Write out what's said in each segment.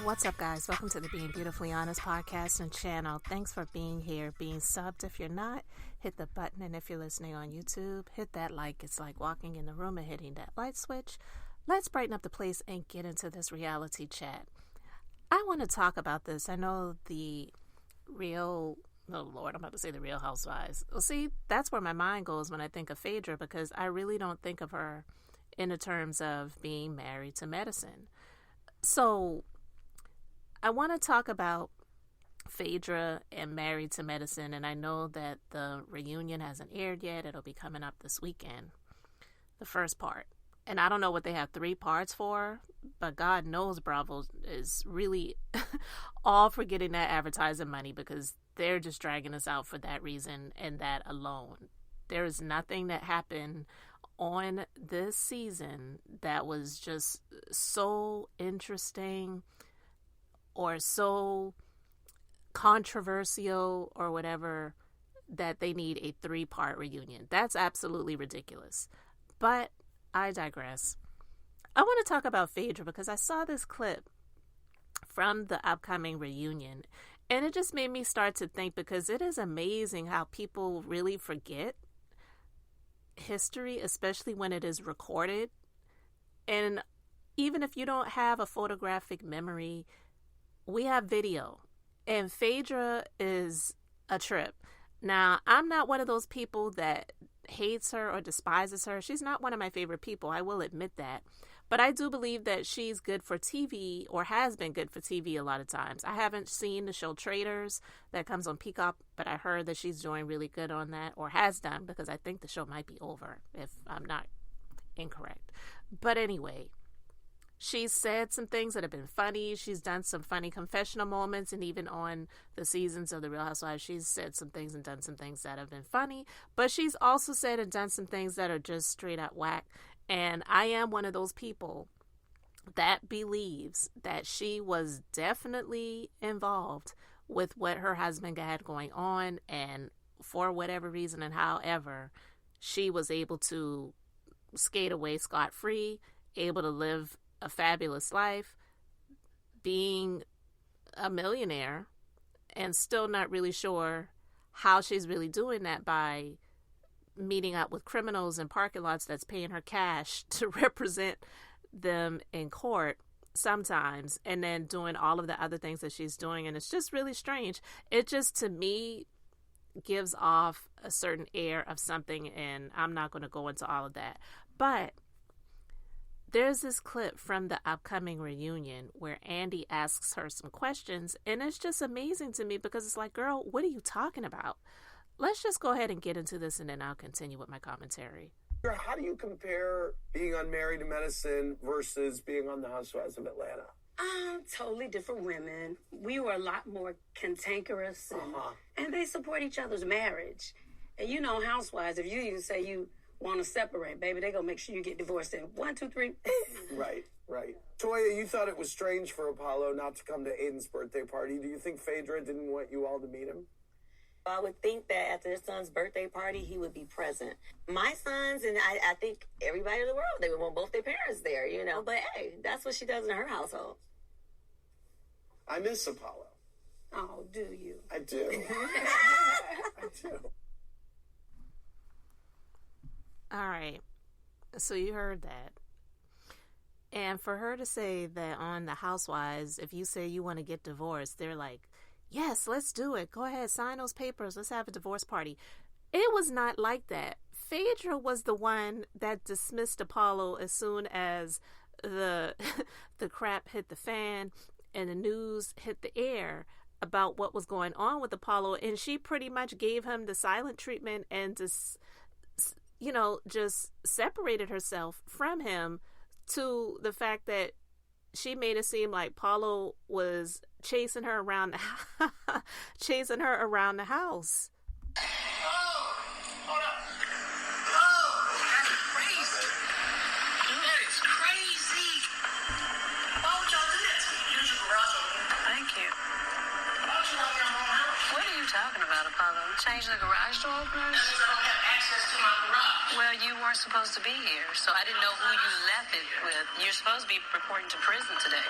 What's up, guys? Welcome to the Being Beautifully Honest podcast and channel. Thanks for being here, being subbed. If you're not, hit the button. And if you're listening on YouTube, hit that like. It's like walking in the room and hitting that light switch. Let's brighten up the place and get into this reality chat. I want to talk about this. I know the real, oh Lord, I'm about to say the Real Housewives. Well, see, that's where my mind goes when I think of Phaedra, because I really don't think of her in the terms of being married to medicine. So I want to talk about Phaedra and Married to Medicine, and I know that the reunion hasn't aired yet. It'll be coming up this weekend, the first part. And I don't know what they have 3 parts for, but God knows Bravo is really all for getting that advertising money, because they're just dragging us out for that reason and that alone. There is nothing that happened on this season that was just so interesting or so controversial or whatever that they need a 3-part reunion. That's absolutely ridiculous. But I digress. I want to talk about Phaedra because I saw this clip from the upcoming reunion, and it just made me start to think, because it is amazing how people really forget history, especially when it is recorded. And even if you don't have a photographic memory, we have video, and Phaedra is a trip. Now, I'm not one of those people that hates her or despises her. She's not one of my favorite people. I will admit that. But I do believe that she's good for TV, or has been good for TV a lot of times. I haven't seen the show Traitors that comes on Peacock, but I heard that she's doing really good on that, or has done, because I think the show might be over if I'm not incorrect. But anyway, she's said some things that have been funny. She's done some funny confessional moments, and even on the seasons of The Real Housewives, she's said some things and done some things that have been funny. But she's also said and done some things that are just straight up whack. And I am one of those people that believes that she was definitely involved with what her husband had going on, and for whatever reason and however, she was able to skate away scot-free, able to live a fabulous life, being a millionaire, and still not really sure how she's really doing that by meeting up with criminals in parking lots that's paying her cash to represent them in court sometimes, and then doing all of the other things that she's doing. And it's just really strange. It just, to me, gives off a certain air of something, and I'm not going to go into all of that. But there's this clip from the upcoming reunion where Andy asks her some questions, and it's just amazing to me, because it's like, girl, what are you talking about? Let's just go ahead and get into this, and then I'll continue with my commentary. How do you compare being on Married to Medicine versus being on The Housewives of Atlanta? Totally different women. We were a lot more cantankerous, and they support each other's marriage. And you know, Housewives, if you even say you want to separate, baby, they gonna make sure you get divorced in 1, 2, 3. Right. Toya, you thought it was strange for Apollo not to come to Aiden's birthday party. Do you think Phaedra didn't want you all to meet him? I would think that at their son's birthday party, he would be present. My sons, and I think everybody in the world, they would want both their parents there, you know. But hey, that's what she does in her household. I miss Apollo. Oh, do you? I do. I do. All right. So you heard that. And for her to say that on The Housewives, if you say you want to get divorced, they're like, yes, let's do it. Go ahead, sign those papers. Let's have a divorce party. It was not like that. Phaedra was the one that dismissed Apollo as soon as the crap hit the fan and the news hit the air about what was going on with Apollo. And she pretty much gave him the silent treatment and just separated herself from him, to the fact that she made it seem like Paulo was chasing her around the house. Hold up. Oh, that's crazy. That is crazy. Why would y'all do that to me? Here's your garage opener. Thank you. Why would you lock your own house? What are you talking about, Apollo? Change the garage door openers? That means I don't have access to my garage. Well, you weren't supposed to be here, so I didn't know who you left it with. You're supposed to be reporting to prison today.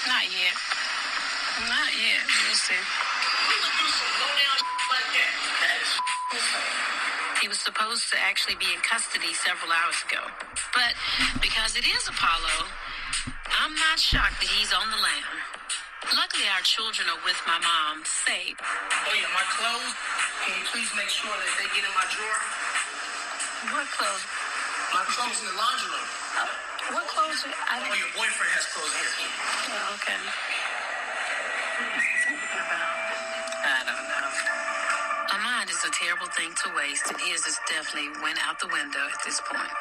Not yet. Not yet. We'll see. We would do some low-down like that. That is insane. He was supposed to actually be in custody several hours ago. But because it is Apollo, I'm not shocked that he's on the lam. Luckily, our children are with my mom, safe. Oh, yeah, my clothes. Can you please make sure that they get in my drawer? What clothes? My clothes in the laundry room. What clothes? Oh, your boyfriend has clothes here. Oh, okay. I don't know. A mind is a terrible thing to waste, and his is definitely went out the window at this point.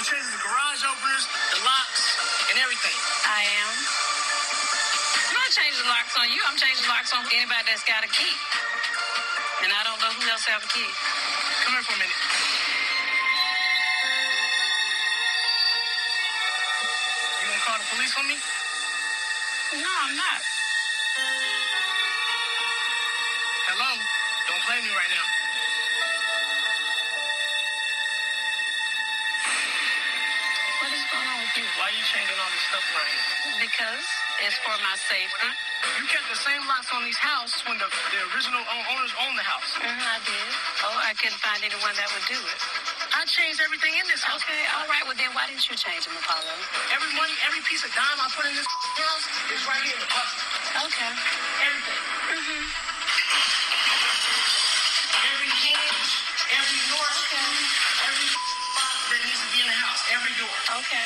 You changed the garage openers, the locks, and everything. I am. I'm not changing the locks on you. I'm changing the locks on anybody that's got a key. And I don't know who else have a key. Come here for a minute. You gonna call the police on me? No, I'm not. Hello? Don't play me right now. What is going on with you? Why are you changing all this stuff around here? Because it's for my safety. You kept the same locks on these houses when the original owners owned the house. I did. Oh, I couldn't find anyone that would do it. I changed everything in this house. Okay, all right. Well, then why didn't you change them, Apollo? Every money, every piece of dime I put in this house is right here in the bucket. Okay. Everything. Every hinge, every door, every spot that needs to be in the house, every door. Okay.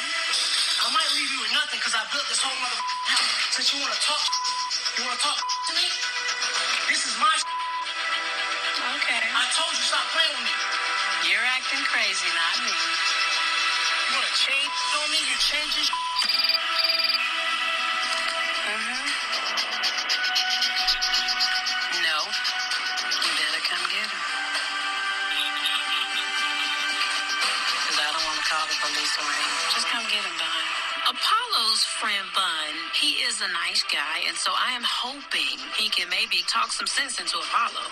I might leave you with nothing because I built this whole mother house. Since you want to talk to me? This is my Okay. I told you stop playing with me. You're acting crazy, not me. You want to change on me? You're changing No. You better come get him. Because I don't want to call the police on him. Just come get him, Don. Apollo's friend Bun, he is a nice guy, and so I am hoping he can maybe talk some sense into Apollo.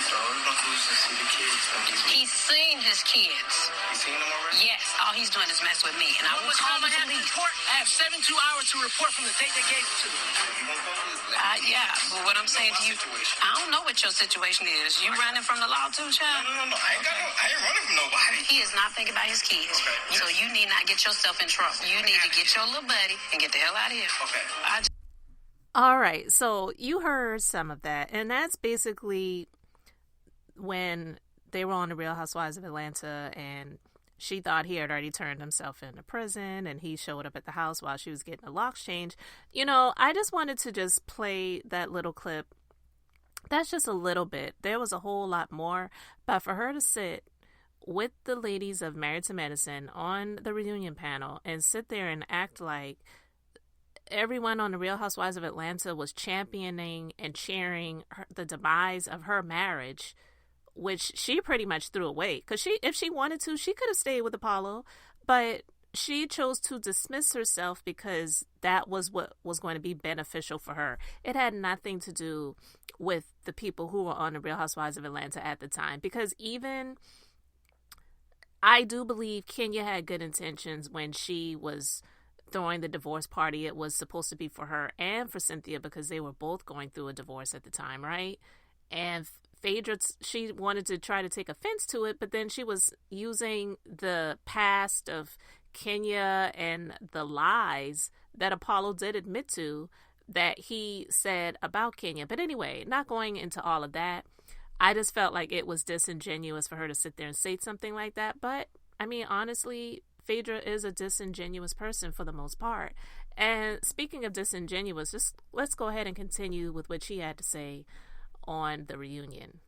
So we're going to see the kids. He's seen his kids. He's seen them already? Yes. All he's doing is mess with me, and I will call the police. I have 72 hours to report from the date they gave it to me. Yeah, but what I'm saying to you, I don't know what your situation is. You running from the law too, child? No. I ain't running from nobody. He is not thinking about his kids. Okay. So you need not get yourself in trouble. You need to get your little buddy and get the hell out of here. Okay. All right, so you heard some of that, and that's basically when they were on the Real Housewives of Atlanta, and she thought he had already turned himself into prison, and he showed up at the house while she was getting the locks changed. You know, I just wanted to just play that little clip. That's just a little bit. There was a whole lot more, but for her to sit with the ladies of Married to Medicine on the reunion panel and sit there and act like everyone on the Real Housewives of Atlanta was championing and cheering the demise of her marriage, which she pretty much threw away. Because if she wanted to, she could have stayed with Apollo, but she chose to dismiss herself because that was what was going to be beneficial for her. It had nothing to do with the people who were on the Real Housewives of Atlanta at the time. Because even I do believe Kenya had good intentions when she was throwing the divorce party. It was supposed to be for her and for Cynthia because they were both going through a divorce at the time, right? And Phaedra, she wanted to try to take offense to it, but then she was using the past of Kenya and the lies that Apollo did admit to that he said about Kenya. But anyway, not going into all of that, I just felt like it was disingenuous for her to sit there and say something like that. But, I mean, honestly, Phaedra is a disingenuous person for the most part. And speaking of disingenuous, just let's go ahead and continue with what she had to say on the reunion.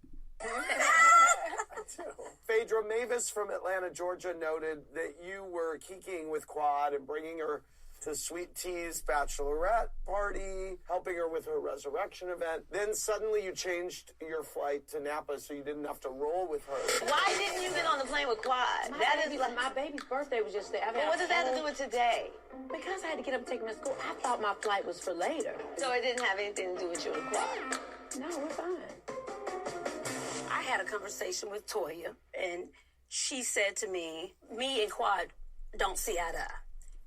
Phaedra, Mavis from Atlanta, Georgia noted that you were kikiing with Quad and bringing her to Sweet Tea's bachelorette party, helping her with her resurrection event. Then suddenly you changed your flight to Napa so you didn't have to roll with her. Why didn't you get on the plane with Quad? My baby's birthday was just there. What does that have to do with today? Because I had to get up and take him to school. I thought my flight was for later. So it didn't have anything to do with you and Quad? No, we're fine. I had a conversation with Toya, and she said to me and Quad don't see eye to eye.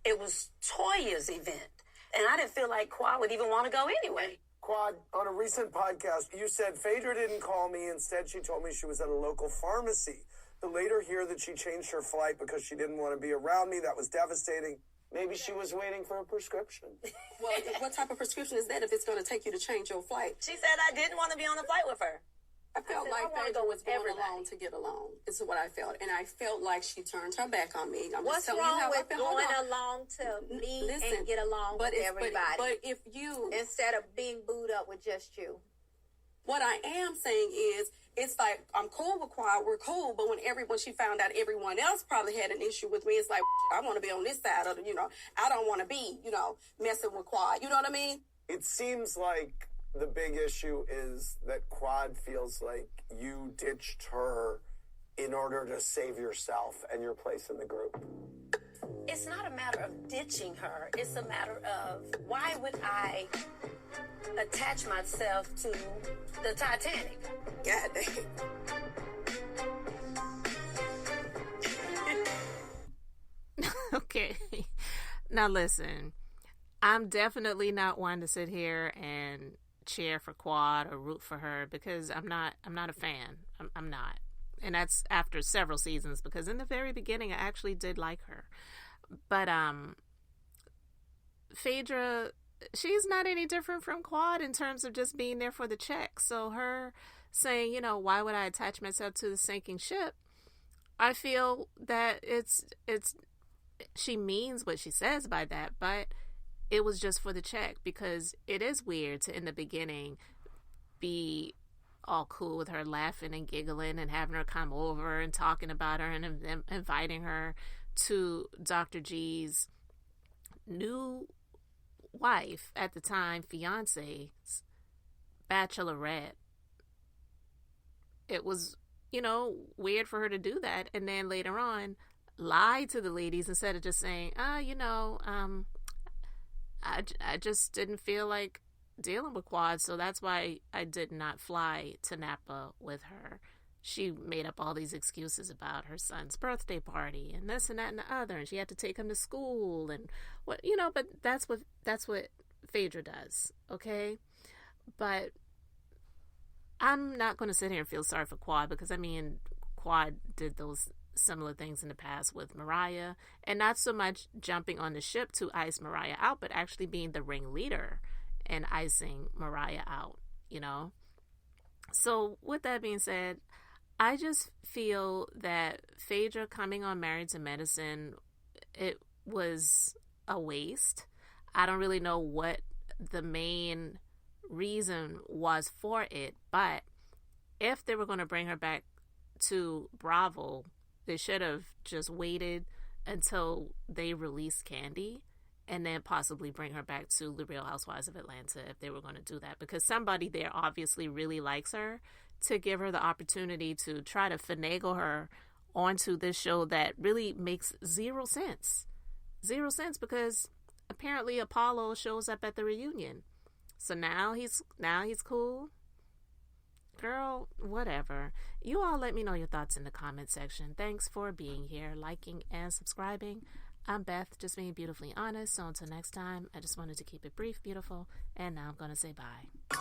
It was Toya's event, and I didn't feel like Quad would even want to go anyway. Quad, on a recent podcast, you said Phaedra didn't call me. Instead, she told me she was at a local pharmacy. To later hear that she changed her flight because she didn't want to be around me. That was devastating. Maybe she was waiting for a prescription. Well, what type of prescription is that if it's going to take you to change your flight? She said I didn't want to be on the flight with her. I felt like Phaedra was going along to get along. This is what I felt. And I felt like she turned her back on me. What's wrong with going along to meet and get along with everybody? But if you... Instead of being booed up with just you. What I am saying is, it's like, I'm cool with Quad, we're cool, but when she found out everyone else probably had an issue with me, it's like, I want to be on this side of the, I don't want to be, messing with Quad. You know what I mean? It seems like the big issue is that Quad feels like you ditched her in order to save yourself and your place in the group. It's not a matter of ditching her. It's a matter of why would I attach myself to the Titanic? God dang. Okay. Now listen, I'm definitely not one to sit here and cheer for Quad or root for her because I'm not a fan. I'm not. And that's after several seasons because in the very beginning I actually did like her. But Phaedra, she's not any different from Quad in terms of just being there for the check. So her saying, why would I attach myself to the sinking ship? I feel that it's she means what she says by that, but it was just for the check because it is weird to in the beginning be all cool with her laughing and giggling and having her come over and talking about her and inviting her to Dr. G's new wife at the time, fiance's bachelorette. It was, weird for her to do that and then later on lie to the ladies instead of just saying, I just didn't feel like dealing with Quad, so that's why I did not fly to Napa with her. She made up all these excuses about her son's birthday party and this and that and the other, and she had to take him to school and what, but that's what Phaedra does, okay? But I'm not going to sit here and feel sorry for Quad because Quad did those similar things in the past with Mariah, and not so much jumping on the ship to ice Mariah out, but actually being the ringleader and icing Mariah out, So with that being said, I just feel that Phaedra coming on Married to Medicine, it was a waste. I don't really know what the main reason was for it, but if they were going to bring her back to Bravo, they should have just waited until they released Candy and then possibly bring her back to The Real Housewives of Atlanta if they were going to do that. Because somebody there obviously really likes her, to give her the opportunity to try to finagle her onto this show that really makes zero sense. Zero sense because apparently Apollo shows up at the reunion. So now he's cool. Girl, whatever. You all let me know your thoughts in the comment section. Thanks for being here, liking, and subscribing. I'm Beth, just being beautifully honest. So until next time, I just wanted to keep it brief, beautiful, and now I'm going to say bye.